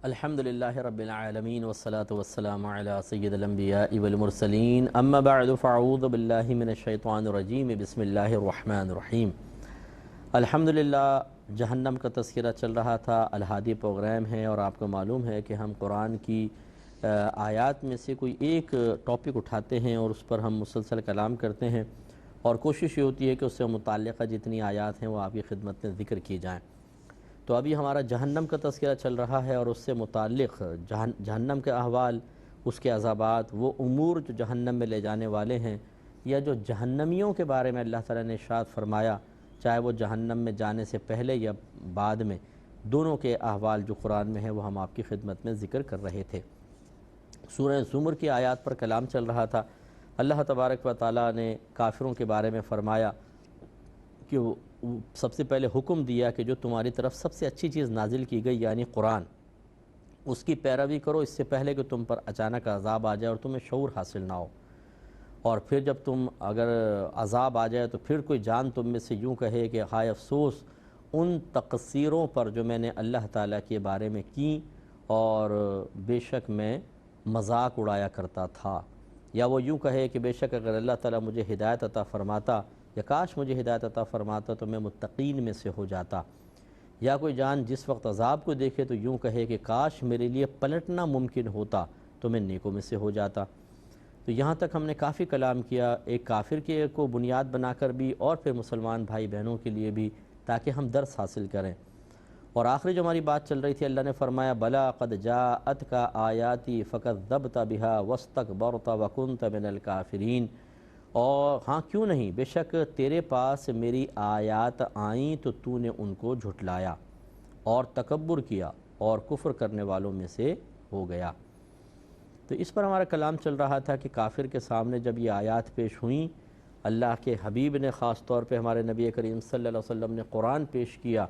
الحمدللہ رب العالمین والصلاة والسلام علی سید الانبیاء والمرسلین اما بعد فاعوذ باللہ من الشیطان الرجیم بسم اللہ الرحمن الرحیم۔ الحمدللہ جہنم کا تذکرہ چل رہا تھا، الہادی پروگرام ہے اور آپ کو معلوم ہے کہ ہم قرآن کی آیات میں سے کوئی ایک ٹاپک اٹھاتے ہیں اور اس پر ہم مسلسل کلام کرتے ہیں اور کوشش یہ ہوتی ہے کہ اس سے متعلقہ جتنی آیات ہیں وہ آپ کی خدمت میں ذکر کی جائیں۔ تو ابھی ہمارا جہنم کا تذکرہ چل رہا ہے اور اس سے متعلق جہنم کے احوال، اس کے عذابات، وہ امور جو جہنم میں لے جانے والے ہیں یا جو جہنمیوں کے بارے میں اللہ تعالیٰ نے ارشاد فرمایا، چاہے وہ جہنم میں جانے سے پہلے یا بعد میں، دونوں کے احوال جو قرآن میں ہیں وہ ہم آپ کی خدمت میں ذکر کر رہے تھے۔ سورہ زمر کی آیات پر کلام چل رہا تھا۔ اللہ تبارک و تعالیٰ نے کافروں کے بارے میں فرمایا کہ وہ سب سے پہلے حکم دیا کہ جو تمہاری طرف سب سے اچھی چیز نازل کی گئی یعنی قرآن، اس کی پیروی کرو اس سے پہلے کہ تم پر اچانک عذاب آ جائے اور تمہیں شعور حاصل نہ ہو، اور پھر جب تم اگر عذاب آ جائے تو پھر کوئی جان تم میں سے یوں کہے کہ ہائے افسوس ان تقصیروں پر جو میں نے اللہ تعالیٰ کے بارے میں کی اور بے شک میں مذاق اڑایا کرتا تھا، یا وہ یوں کہے کہ بے شک اگر اللہ تعالیٰ مجھے ہدایت عطا فرماتا یا کاش مجھے ہدایت عطا فرماتا تو میں متقین میں سے ہو جاتا، یا کوئی جان جس وقت عذاب کو دیکھے تو یوں کہے کہ کاش میرے لیے پلٹنا ممکن ہوتا تو میں نیکوں میں سے ہو جاتا۔ تو یہاں تک ہم نے کافی کلام کیا، ایک کافر کے کو بنیاد بنا کر بھی اور پھر مسلمان بھائی بہنوں کے لیے بھی، تاکہ ہم درس حاصل کریں۔ اور آخری جو ہماری بات چل رہی تھی، اللہ نے فرمایا بلا قد جاءتک آیاتی فکذبت بہا واستکبرت وکنت من الکافرین، اور ہاں کیوں نہیں، بے شک تیرے پاس میری آیات آئیں تو تو نے ان کو جھٹلایا اور تکبر کیا اور کفر کرنے والوں میں سے ہو گیا۔ تو اس پر ہمارا کلام چل رہا تھا کہ کافر کے سامنے جب یہ آیات پیش ہوئیں، اللہ کے حبیب نے خاص طور پہ ہمارے نبی کریم صلی اللہ علیہ وسلم نے قرآن پیش کیا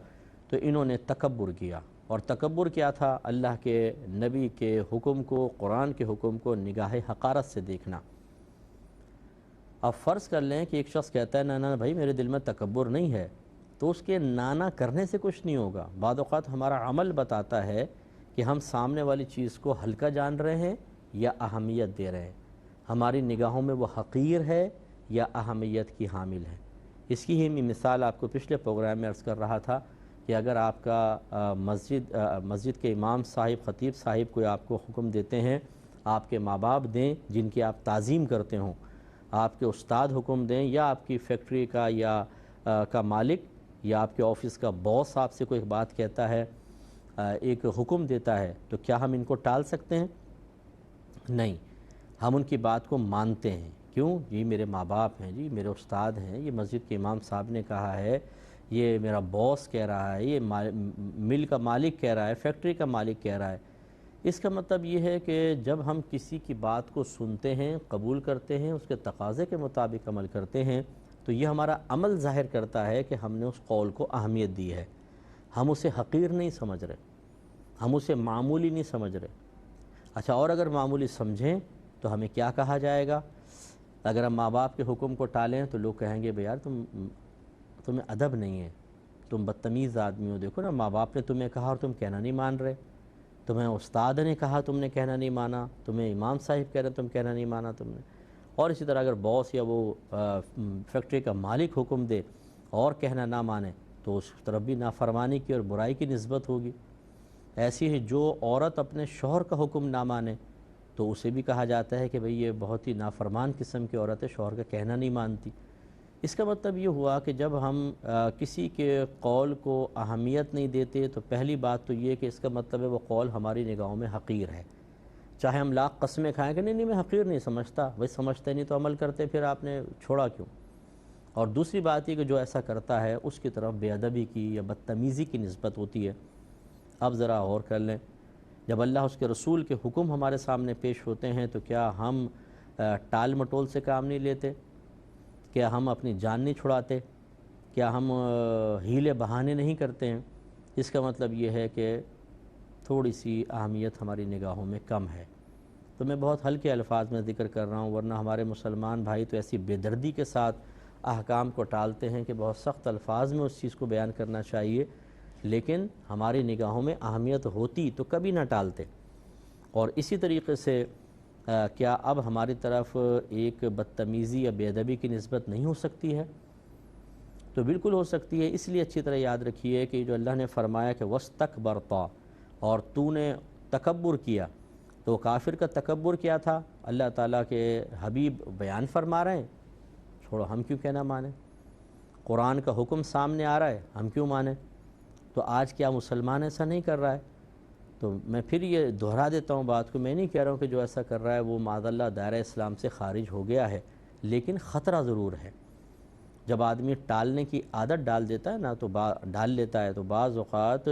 تو انہوں نے تکبر کیا، اور تکبر کیا تھا؟ اللہ کے نبی کے حکم کو، قرآن کے حکم کو نگاہ حقارت سے دیکھنا۔ اب فرض کر لیں کہ ایک شخص کہتا ہے نا بھائی میرے دل میں تکبر نہیں ہے، تو اس کے نانا کرنے سے کچھ نہیں ہوگا۔ بعض اوقات ہمارا عمل بتاتا ہے کہ ہم سامنے والی چیز کو ہلکا جان رہے ہیں یا اہمیت دے رہے ہیں، ہماری نگاہوں میں وہ حقیر ہے یا اہمیت کی حامل ہے۔ اس کی ہی مثال آپ کو پچھلے پروگرام میں عرض کر رہا تھا کہ اگر آپ کا مسجد کے امام صاحب، خطیب صاحب کوئی آپ کو حکم دیتے ہیں، آپ کے ماں باپ دیں جن کی آپ تعظیم کرتے ہوں، آپ کے استاد حکم دیں، یا آپ کی فیکٹری کا یا کا مالک یا آپ کے آفس کا باس آپ سے کوئی بات کہتا ہے، ایک حکم دیتا ہے، تو کیا ہم ان کو ٹال سکتے ہیں؟ نہیں، ہم ان کی بات کو مانتے ہیں۔ کیوں؟ یہ میرے ماں باپ ہیں جی، میرے استاد ہیں، یہ مسجد کے امام صاحب نے کہا ہے، یہ میرا باس کہہ رہا ہے، یہ مل کا مالک کہہ رہا ہے، فیکٹری کا مالک کہہ رہا ہے۔ اس کا مطلب یہ ہے کہ جب ہم کسی کی بات کو سنتے ہیں، قبول کرتے ہیں، اس کے تقاضے کے مطابق عمل کرتے ہیں، تو یہ ہمارا عمل ظاہر کرتا ہے کہ ہم نے اس قول کو اہمیت دی ہے، ہم اسے حقیر نہیں سمجھ رہے، ہم اسے معمولی نہیں سمجھ رہے۔ اچھا، اور اگر معمولی سمجھیں تو ہمیں کیا کہا جائے گا؟ اگر ہم ماں باپ کے حکم کو ٹالیں تو لوگ کہیں گے بھئی یار تمہیں ادب نہیں ہے، تم بدتمیز آدمی ہو، دیکھو نا ماں باپ نے تمہیں کہا اور تم کہنا نہیں مان رہے، تمہیں استاد نے کہا تم نے کہنا نہیں مانا، تمہیں امام صاحب کہہ رہے تم کہنا نہیں مانا تم نے۔ اور اسی طرح اگر باس یا وہ فیکٹری کا مالک حکم دے اور کہنا نہ مانے تو اس طرف بھی نافرمانی کی اور برائی کی نسبت ہوگی۔ ایسی ہی جو عورت اپنے شوہر کا حکم نہ مانے تو اسے بھی کہا جاتا ہے کہ بھئی یہ بہت ہی نافرمان قسم کی عورت ہے، شوہر کا کہنا نہیں مانتی۔ اس کا مطلب یہ ہوا کہ جب ہم کسی کے قول کو اہمیت نہیں دیتے تو پہلی بات تو یہ کہ اس کا مطلب ہے وہ قول ہماری نگاہوں میں حقیر ہے، چاہے ہم لاکھ قسمیں کھائیں کہ نہیں میں حقیر نہیں سمجھتا، بھئی سمجھتے نہیں تو عمل کرتے، پھر آپ نے چھوڑا کیوں؟ اور دوسری بات یہ کہ جو ایسا کرتا ہے اس کی طرف بے ادبی کی یا بدتمیزی کی نسبت ہوتی ہے۔ اب ذرا غور کر لیں، جب اللہ اس کے رسول کے حکم ہمارے سامنے پیش ہوتے ہیں تو کیا ہم ٹال مٹول سے کام نہیں لیتے؟ کیا ہم اپنی جان نہیں چھڑاتے؟ کیا ہم ہیلے بہانے نہیں کرتے ہیں؟ اس کا مطلب یہ ہے کہ تھوڑی سی اہمیت ہماری نگاہوں میں کم ہے۔ تو میں بہت ہلکے الفاظ میں ذکر کر رہا ہوں، ورنہ ہمارے مسلمان بھائی تو ایسی بے دردی کے ساتھ احکام کو ٹالتے ہیں کہ بہت سخت الفاظ میں اس چیز کو بیان کرنا چاہیے لیکن ہماری نگاہوں میں اہمیت ہوتی تو کبھی نہ ٹالتے۔ اور اسی طریقے سے کیا اب ہماری طرف ایک بدتمیزی یا بے ادبی کی نسبت نہیں ہو سکتی ہے؟ تو بالکل ہو سکتی ہے۔ اس لیے اچھی طرح یاد رکھیے کہ جو اللہ نے فرمایا کہ وَاسْتَكْبَرْتَ، اور تو نے تکبر کیا، تو کافر کا تکبر کیا تھا؟ اللہ تعالیٰ کے حبیب بیان فرما رہے ہیں، چھوڑو ہم کیوں کہنا مانیں؟ قرآن کا حکم سامنے آ رہا ہے، ہم کیوں مانیں؟ تو آج کیا مسلمان ایسا نہیں کر رہا ہے؟ تو میں پھر یہ دہرا دیتا ہوں بات کو، میں نہیں کہہ رہا ہوں کہ جو ایسا کر رہا ہے وہ معاذ اللہ دائرہ اسلام سے خارج ہو گیا ہے، لیکن خطرہ ضرور ہے۔ جب آدمی ٹالنے کی عادت ڈال دیتا ہے نا، تو ڈال لیتا ہے، تو بعض اوقات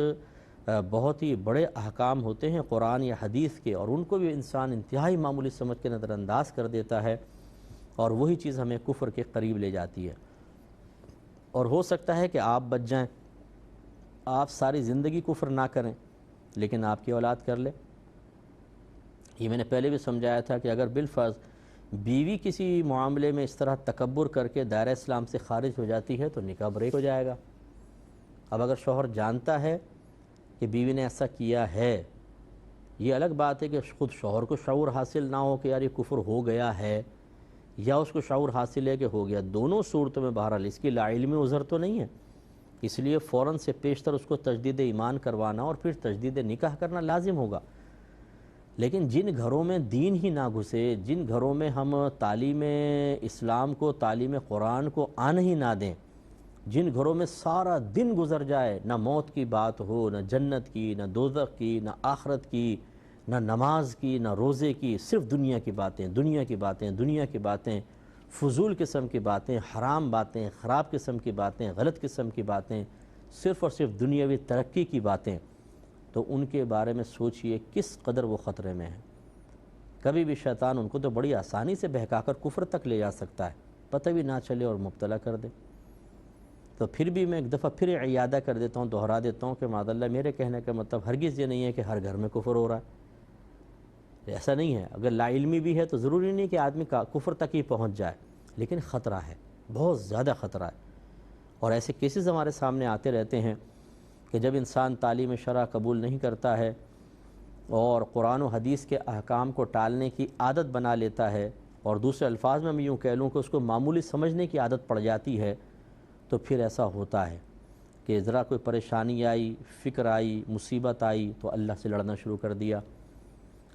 بہت ہی بڑے احکام ہوتے ہیں قرآن یا حدیث کے، اور ان کو بھی انسان انتہائی معمولی سمجھ کے نظر انداز کر دیتا ہے، اور وہی چیز ہمیں کفر کے قریب لے جاتی ہے۔ اور ہو سکتا ہے کہ آپ بچ جائیں، آپ ساری زندگی کفر نہ کریں، لیکن آپ کی اولاد کر لے۔ یہ میں نے پہلے بھی سمجھایا تھا کہ اگر بالفرض بیوی کسی معاملے میں اس طرح تکبر کر کے دائرہ اسلام سے خارج ہو جاتی ہے تو نکاح بریک ہو جائے گا۔ اب اگر شوہر جانتا ہے کہ بیوی نے ایسا کیا ہے، یہ الگ بات ہے کہ خود شوہر کو شعور حاصل نہ ہو کہ یار یہ کفر ہو گیا ہے، یا اس کو شعور حاصل ہے کہ ہو گیا، دونوں صورتوں میں بہرحال اس کی لا علمی عذر تو نہیں ہے، اس لیے فوراً سے پیشتر اس کو تجدید ایمان کروانا اور پھر تجدید نکاح کرنا لازم ہوگا۔ لیکن جن گھروں میں دین ہی نہ گھسے، جن گھروں میں ہم تعلیم اسلام کو، تعلیم قرآن کو آنے ہی نہ دیں، جن گھروں میں سارا دن گزر جائے، نہ موت کی بات ہو، نہ جنت کی، نہ دوزخ کی، نہ آخرت کی، نہ نماز کی، نہ روزے کی، صرف دنیا کی باتیں، دنیا کی باتیں، دنیا کی باتیں، فضول قسم کی باتیں، حرام باتیں، خراب قسم کی باتیں، غلط قسم کی باتیں، صرف اور صرف دنیاوی ترقی کی باتیں، تو ان کے بارے میں سوچئے کس قدر وہ خطرے میں ہیں۔ کبھی بھی شیطان ان کو تو بڑی آسانی سے بہکا کر کفر تک لے جا سکتا ہے، پتہ بھی نہ چلے اور مبتلا کر دے۔ تو پھر بھی میں ایک دفعہ پھر اعادہ کر دیتا ہوں، دہرا دیتا ہوں کہ معاذ اللہ میرے کہنے کا مطلب ہرگز یہ نہیں ہے کہ ہر گھر میں کفر ہو رہا ہے، ایسا نہیں ہے۔ اگر لا علمی بھی ہے تو ضروری نہیں کہ آدمی کا کفر تک ہی پہنچ جائے، لیکن خطرہ ہے، بہت زیادہ خطرہ ہے۔ اور ایسے کیسز ہمارے سامنے آتے رہتے ہیں کہ جب انسان تعلیم شرع قبول نہیں کرتا ہے اور قرآن و حدیث کے احکام کو ٹالنے کی عادت بنا لیتا ہے، اور دوسرے الفاظ میں یوں کہہ لوں کہ اس کو معمولی سمجھنے کی عادت پڑ جاتی ہے، تو پھر ایسا ہوتا ہے کہ ذرا کوئی پریشانی آئی، فکر آئی، مصیبت آئی تو اللہ سے لڑنا شروع کر دیا،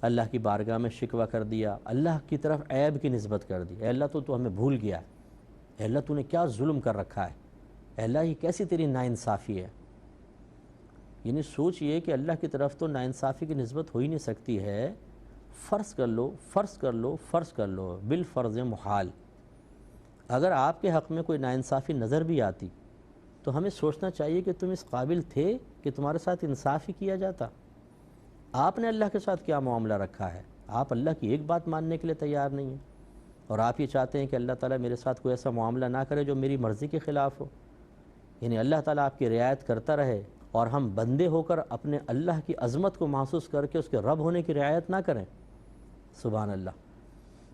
اللہ کی بارگاہ میں شکوہ کر دیا، اللہ کی طرف عیب کی نسبت کر دی، اے اللہ تو ہمیں بھول گیا ہے، اے اللہ تو نے کیا ظلم کر رکھا ہے، اے اللہ یہ کیسی تیری ناانصافی ہے۔ یعنی سوچئے کہ اللہ کی طرف تو ناانصافی کی نسبت ہو ہی نہیں سکتی ہے۔ فرض کر لو بالفرض محال، اگر آپ کے حق میں کوئی ناانصافی نظر بھی آتی تو ہمیں سوچنا چاہیے کہ تم اس قابل تھے کہ تمہارے ساتھ انصاف ہی کیا جاتا۔ آپ نے اللہ کے ساتھ کیا معاملہ رکھا ہے؟ آپ اللہ کی ایک بات ماننے کے لیے تیار نہیں ہیں، اور آپ یہ چاہتے ہیں کہ اللہ تعالیٰ میرے ساتھ کوئی ایسا معاملہ نہ کرے جو میری مرضی کے خلاف ہو۔ یعنی اللہ تعالیٰ آپ کی رعایت کرتا رہے اور ہم بندے ہو کر اپنے اللہ کی عظمت کو محسوس کر کے اس کے رب ہونے کی رعایت نہ کریں۔ سبحان اللہ۔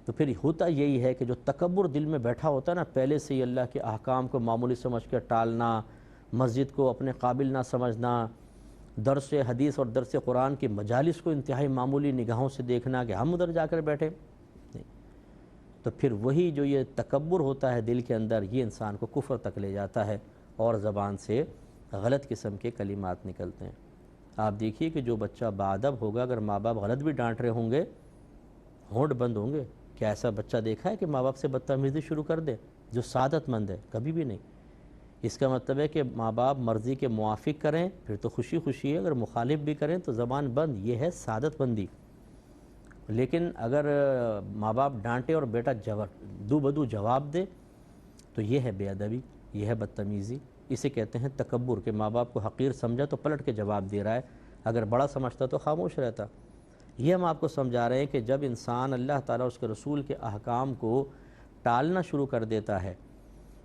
تو پھر ہوتا یہی ہے کہ جو تکبر دل میں بیٹھا ہوتا ہے نا، پہلے سے ہی اللہ کے احکام کو معمولی سمجھ کے ٹالنا، مسجد کو اپنے قابل نہ سمجھنا، درس حدیث اور درس قرآن کی مجالس کو انتہائی معمولی نگاہوں سے دیکھنا کہ ہم ادھر جا کر بیٹھے نہیں، تو پھر وہی جو یہ تکبر ہوتا ہے دل کے اندر، یہ انسان کو کفر تک لے جاتا ہے اور زبان سے غلط قسم کے کلمات نکلتے ہیں۔ آپ دیکھیے کہ جو بچہ باادب ہوگا، اگر ماں باپ غلط بھی ڈانٹ رہے ہوں گے، ہونٹ بند ہوں گے۔ کیا ایسا بچہ دیکھا ہے کہ ماں باپ سے بدتمیزی شروع کر دے جو سعادت مند ہے؟ کبھی بھی نہیں۔ اس کا مطلب ہے کہ ماں باپ مرضی کے موافق کریں پھر تو خوشی خوشی ہے، اگر مخالف بھی کریں تو زبان بند، یہ ہے سعادت مندی۔ لیکن اگر ماں باپ ڈانٹے اور بیٹا دو بدو جواب دے تو یہ ہے بے ادبی، یہ ہے بدتمیزی، اسے کہتے ہیں تکبر، کہ ماں باپ کو حقیر سمجھا تو پلٹ کے جواب دے رہا ہے، اگر بڑا سمجھتا تو خاموش رہتا۔ یہ ہم آپ کو سمجھا رہے ہیں کہ جب انسان اللہ تعالیٰ اس کے رسول کے احکام کو ٹالنا شروع کر دیتا ہے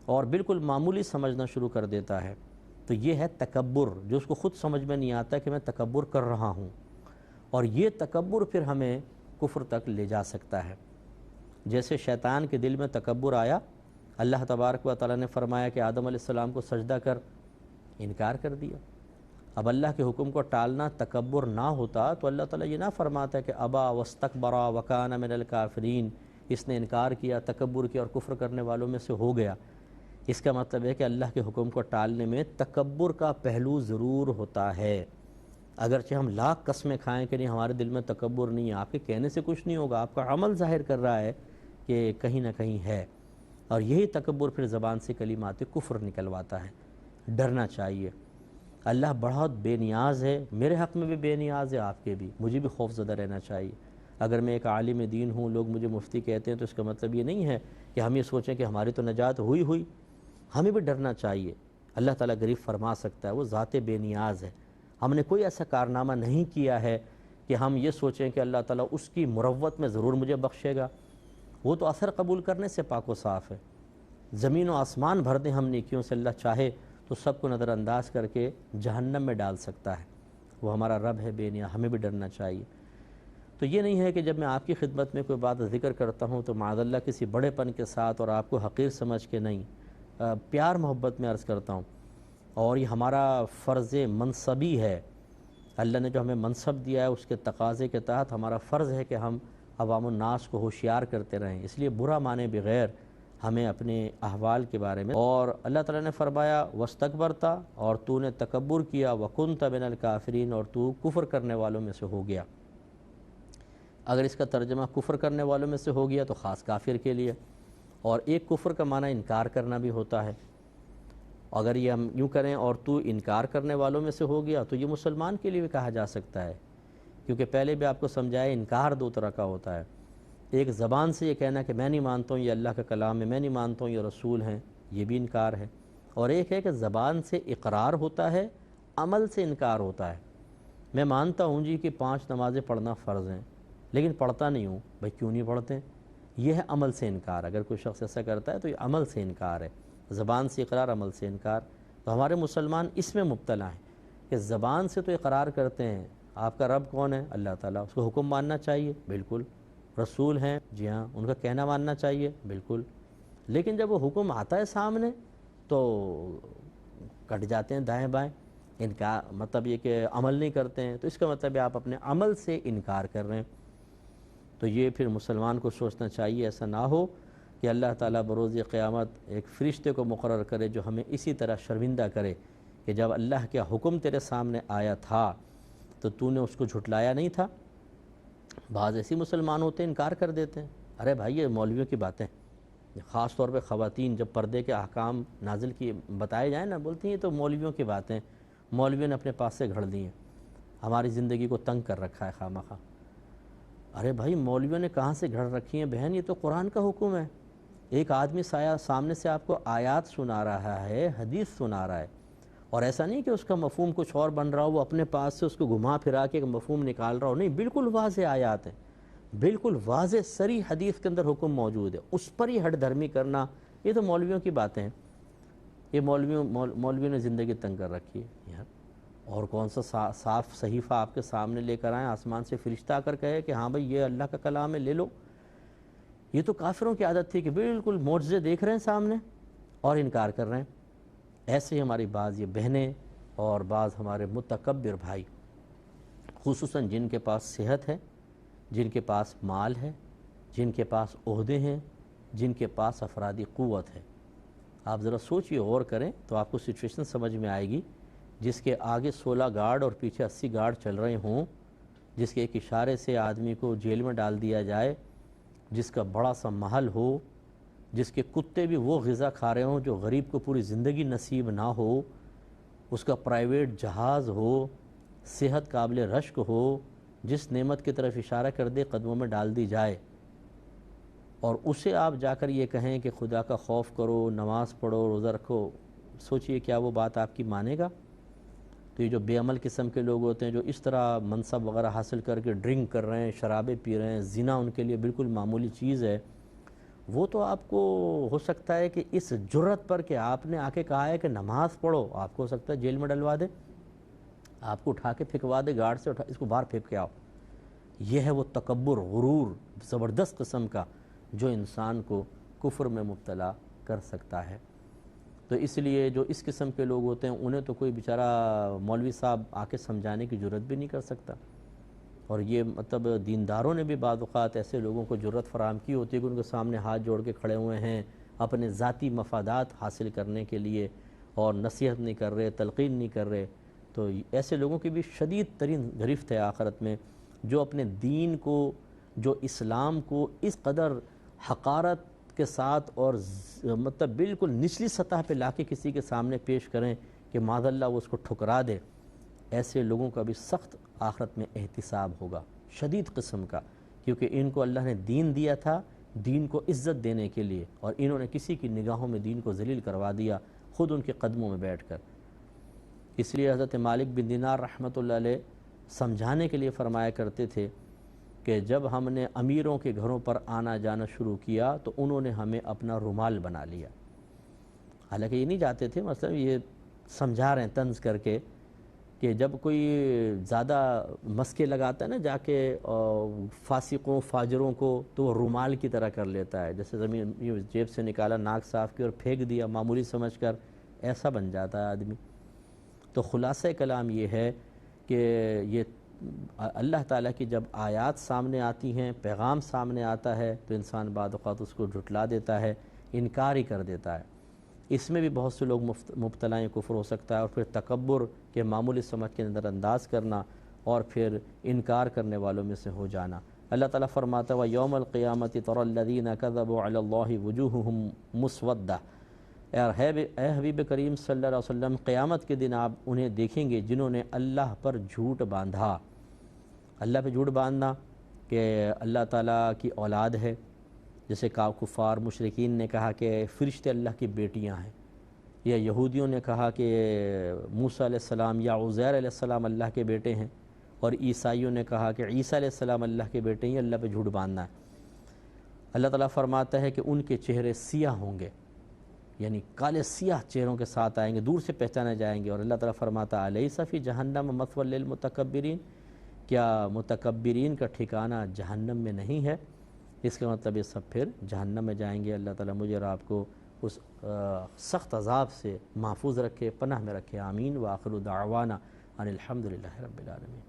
اور بالکل معمولی سمجھنا شروع کر دیتا ہے تو یہ ہے تکبر، جو اس کو خود سمجھ میں نہیں آتا کہ میں تکبر کر رہا ہوں، اور یہ تکبر پھر ہمیں کفر تک لے جا سکتا ہے۔ جیسے شیطان کے دل میں تکبر آیا، اللہ تبارک و تعالیٰ نے فرمایا کہ آدم علیہ السلام کو سجدہ کر، انکار کر دیا۔ اب اللہ کے حکم کو ٹالنا تکبر نہ ہوتا تو اللہ تعالیٰ یہ نہ فرماتا ہے کہ ابا واستکبرا وکان من الکافرین، اس نے انکار کیا، تکبر کیا اور کفر کرنے والوں میں سے ہو گیا۔ اس کا مطلب ہے کہ اللہ کے حکم کو ٹالنے میں تکبر کا پہلو ضرور ہوتا ہے، اگرچہ ہم لاکھ قسمیں کھائیں کہ نہیں ہمارے دل میں تکبر نہیں ہے، آپ کے کہنے سے کچھ نہیں ہوگا، آپ کا عمل ظاہر کر رہا ہے کہ کہیں نہ کہیں ہے، اور یہی تکبر پھر زبان سے کلمات کفر نکلواتا ہے۔ ڈرنا چاہیے، اللہ بہت بے نیاز ہے، میرے حق میں بھی بے نیاز ہے، آپ کے بھی، مجھے بھی خوف زدہ رہنا چاہیے۔ اگر میں ایک عالم دین ہوں، لوگ مجھے مفتی کہتے ہیں، تو اس کا مطلب یہ نہیں ہے کہ ہم یہ سوچیں کہ ہماری تو نجات ہوئی، ہمیں بھی ڈرنا چاہیے۔ اللہ تعالیٰ غریب فرما سکتا ہے، وہ ذات بے نیاز ہے، ہم نے کوئی ایسا کارنامہ نہیں کیا ہے کہ ہم یہ سوچیں کہ اللہ تعالیٰ اس کی مروت میں ضرور مجھے بخشے گا، وہ تو اثر قبول کرنے سے پاک و صاف ہے۔ زمین و آسمان بھر دیں ہم نیکیوں سے، اللہ چاہے تو سب کو نظر انداز کر کے جہنم میں ڈال سکتا ہے، وہ ہمارا رب ہے بے نیاز، ہمیں بھی ڈرنا چاہیے۔ تو یہ نہیں ہے کہ جب میں آپ کی خدمت میں کوئی بات ذکر کرتا ہوں تو معاذ اللہ کسی بڑے پن کے ساتھ اور آپ کو حقیر سمجھ کے نہیں، پیار محبت میں عرض کرتا ہوں، اور یہ ہمارا فرض منصبی ہے، اللہ نے جو ہمیں منصب دیا ہے اس کے تقاضے کے تحت ہمارا فرض ہے کہ ہم عوام الناس کو ہوشیار کرتے رہیں، اس لیے برا مانے بغیر ہمیں اپنے احوال کے بارے میں۔ اور اللہ تعالیٰ نے فرمایا واستکبرتا، اور تو نے تکبر کیا، وکنت من الکافرین، اور تو کفر کرنے والوں میں سے ہو گیا۔ اگر اس کا ترجمہ کفر کرنے والوں میں سے ہو گیا تو خاص کافر کے لیے، اور ایک کفر کا معنی انکار کرنا بھی ہوتا ہے، اگر یہ ہم یوں کریں اور تو انکار کرنے والوں میں سے ہو گیا تو یہ مسلمان کے لیے بھی کہا جا سکتا ہے، کیونکہ پہلے بھی آپ کو سمجھایا انکار دو طرح کا ہوتا ہے، ایک زبان سے یہ کہنا کہ میں نہیں مانتا ہوں یہ اللہ کا کلام ہے، میں نہیں مانتا ہوں یہ رسول ہیں، یہ بھی انکار ہے، اور ایک ہے کہ زبان سے اقرار ہوتا ہے، عمل سے انکار ہوتا ہے۔ میں مانتا ہوں جی کہ 5 نمازیں پڑھنا فرض ہیں، لیکن پڑھتا نہیں ہوں، بھائی کیوں نہیں پڑھتے؟ یہ ہے عمل سے انکار۔ اگر کوئی شخص ایسا کرتا ہے تو یہ عمل سے انکار ہے، زبان سے اقرار، عمل سے انکار۔ تو ہمارے مسلمان اس میں مبتلا ہیں کہ زبان سے تو اقرار کرتے ہیں، آپ کا رب کون ہے؟ اللہ تعالیٰ، اس کو حکم ماننا چاہیے، بالکل، رسول ہیں، جی ہاں، ان کا کہنا ماننا چاہیے، بالکل، لیکن جب وہ حکم آتا ہے سامنے تو کٹ جاتے ہیں دائیں بائیں، ان کا مطلب یہ کہ عمل نہیں کرتے ہیں، تو اس کا مطلب ہے آپ اپنے عمل سے انکار کر رہے ہیں۔ تو یہ پھر مسلمان کو سوچنا چاہیے ایسا نہ ہو کہ اللہ تعالیٰ بروز قیامت ایک فرشتے کو مقرر کرے جو ہمیں اسی طرح شرمندہ کرے کہ جب اللہ کا حکم تیرے سامنے آیا تھا تو نے اس کو جھٹلایا نہیں تھا۔ بعض ایسی مسلمان ہوتے ہیں انکار کر دیتے ہیں، ارے بھائی یہ مولویوں کی باتیں، خاص طور پہ خواتین جب پردے کے احکام نازل کیے بتائے جائیں نا، بولتی ہیں یہ تو مولویوں کی باتیں، مولویوں نے اپنے پاس سے گھڑ دی ہیں، ہماری زندگی کو تنگ کر رکھا ہے خواہ مخواہ۔ ارے بھائی مولویوں نے کہاں سے گھڑ رکھی ہیں بہن، یہ تو قرآن کا حکم ہے۔ ایک آدمی سامنے سے آپ کو آیات سنا رہا ہے، حدیث سنا رہا ہے، اور ایسا نہیں کہ اس کا مفہوم کچھ اور بن رہا ہو، وہ اپنے پاس سے اس کو گھما پھرا کے ایک مفہوم نکال رہا ہو، نہیں، بالکل واضح آیات ہیں، بالکل واضح صریح حدیث کے اندر حکم موجود ہے، اس پر ہی ہٹ دھرمی کرنا، یہ تو مولویوں کی باتیں ہیں، یہ مولویوں نے زندگی تنگ کر رکھی ہے یار۔ اور کون سا صاف صحیفہ آپ کے سامنے لے کر آئیں، آسمان سے فرشتہ آ کر کہے کہ ہاں بھئی یہ اللہ کا کلام ہے، لے لو۔ یہ تو کافروں کی عادت تھی کہ بالکل معجزے دیکھ رہے ہیں سامنے اور انکار کر رہے ہیں۔ ایسے ہی ہماری بعض یہ بہنیں اور بعض ہمارے متکبر بھائی، خصوصاً جن کے پاس صحت ہے، جن کے پاس مال ہے، جن کے پاس عہدے ہیں، جن کے پاس افرادی قوت ہے، آپ ذرا سوچئے، غور کریں تو آپ کو سچویشن سمجھ میں آئے گی۔ جس کے آگے 16 گارڈ اور پیچھے 80 گارڈ چل رہے ہوں، جس کے ایک اشارے سے آدمی کو جیل میں ڈال دیا جائے، جس کا بڑا سا محل ہو، جس کے کتے بھی وہ غذا کھا رہے ہوں جو غریب کو پوری زندگی نصیب نہ ہو، اس کا پرائیویٹ جہاز ہو، صحت قابل رشک ہو، جس نعمت کی طرف اشارہ کر دے قدموں میں ڈال دی جائے، اور اسے آپ جا کر یہ کہیں کہ خدا کا خوف کرو، نماز پڑھو، روزہ رکھو، سوچئے کیا وہ بات آپ کی مانے گا؟ تو یہ جو بے عمل قسم کے لوگ ہوتے ہیں جو اس طرح منصب وغیرہ حاصل کر کے ڈرنک کر رہے ہیں، شرابیں پی رہے ہیں، زنا ان کے لیے بالکل معمولی چیز ہے، وہ تو آپ کو ہو سکتا ہے کہ اس جرت پر کہ آپ نے آ کے کہا ہے کہ نماز پڑھو، آپ کو ہو سکتا ہے جیل میں ڈلوا دے، آپ کو اٹھا کے پھینکوا دے، گارڈ سے اس کو باہر پھینک کے آؤ۔ یہ ہے وہ تکبر، غرور زبردست قسم کا جو انسان کو کفر میں مبتلا کر سکتا ہے۔ تو اس لیے جو اس قسم کے لوگ ہوتے ہیں انہیں تو کوئی بیچارہ مولوی صاحب آ کے سمجھانے کی جرت بھی نہیں کر سکتا، اور یہ مطلب دینداروں نے بھی بعض اوقات ایسے لوگوں کو جرت فراہم کی ہوتی ہے کہ ان کے سامنے ہاتھ جوڑ کے کھڑے ہوئے ہیں اپنے ذاتی مفادات حاصل کرنے کے لیے، اور نصیحت نہیں کر رہے، تلقین نہیں کر رہے. تو ایسے لوگوں کی بھی شدید ترین گرفت ہے آخرت میں، جو اپنے دین کو، جو اسلام کو اس قدر حقارت کے ساتھ اور مطلب بالکل نچلی سطح پہ لا کے کسی کے سامنے پیش کریں کہ معاذ اللہ وہ اس کو ٹھکرا دے. ایسے لوگوں کا بھی سخت آخرت میں احتساب ہوگا، شدید قسم کا، کیونکہ ان کو اللہ نے دین دیا تھا دین کو عزت دینے کے لیے، اور انہوں نے کسی کی نگاہوں میں دین کو ذلیل کروا دیا خود ان کے قدموں میں بیٹھ کر. اس لیے حضرت مالک بن دینار رحمۃ اللہ علیہ سمجھانے کے لیے فرمایا کرتے تھے کہ جب ہم نے امیروں کے گھروں پر آنا جانا شروع کیا تو انہوں نے ہمیں اپنا رومال بنا لیا. حالانکہ یہ نہیں جاتے تھے، مثلا یہ سمجھا رہے ہیں طنز کر کے کہ جب کوئی زیادہ مسکے لگاتا ہے نا جا کے فاسقوں فاجروں کو، تو وہ رومال کی طرح کر لیتا ہے، جیسے زمین جیب سے نکالا، ناک صاف کی اور پھینک دیا معمولی سمجھ کر، ایسا بن جاتا ہے آدمی. تو خلاصہ کلام یہ ہے کہ یہ اللہ تعالیٰ کی جب آیات سامنے آتی ہیں، پیغام سامنے آتا ہے، تو انسان بعض اوقات اس کو جھٹلا دیتا ہے، انکار ہی کر دیتا ہے. اس میں بھی بہت سے لوگ مبتلا ہیں، کفر ہو سکتا ہے، اور پھر تکبر کے معمولی سمجھ کے نظر انداز کرنا اور پھر انکار کرنے والوں میں سے ہو جانا. اللہ تعالیٰ فرماتا ہے وَيَوْمَ الْقِيَامَةِ تَرَى الَّذِينَ كَذَبُوا عَلَى اللَّهِ وُجُوهُهُمْ مُسْوَدَّةٌ. اے حبیب کریم صلی اللہ علیہ وسلم، قیامت کے دن آپ انہیں دیکھیں گے جنہوں نے اللہ پر جھوٹ باندھا. اللہ پہ جھوٹ باندھنا کہ اللہ تعالیٰ کی اولاد ہے، جیسے کفار مشرکین نے کہا کہ فرشتے اللہ کی بیٹیاں ہیں، یا یہودیوں نے کہا کہ موسیٰ علیہ السلام یا عزیر علیہ السلام اللہ کے بیٹے ہیں، اور عیسائیوں نے کہا کہ عیسیٰ علیہ السلام اللہ کے بیٹے ہیں. یہ اللہ پہ جھوٹ باندھنا ہے. اللہ تعالیٰ فرماتا ہے کہ ان کے چہرے سیاہ ہوں گے، یعنی کالے سیاہ چہروں کے ساتھ آئیں گے، دور سے پہچانے جائیں گے. اور اللہ تعالیٰ فرماتا ہے الیس فی جہنم مثوی للمتکبرین، کیا متکبرین کا ٹھکانہ جہنم میں نہیں ہے؟ اس کا مطلب یہ سب پھر جہنم میں جائیں گے. اللہ تعالیٰ مجھے اور آپ کو اس سخت عذاب سے محفوظ رکھے، پناہ میں رکھے. آمین. وآخر دعوانا ان الحمد للہ رب العالمین.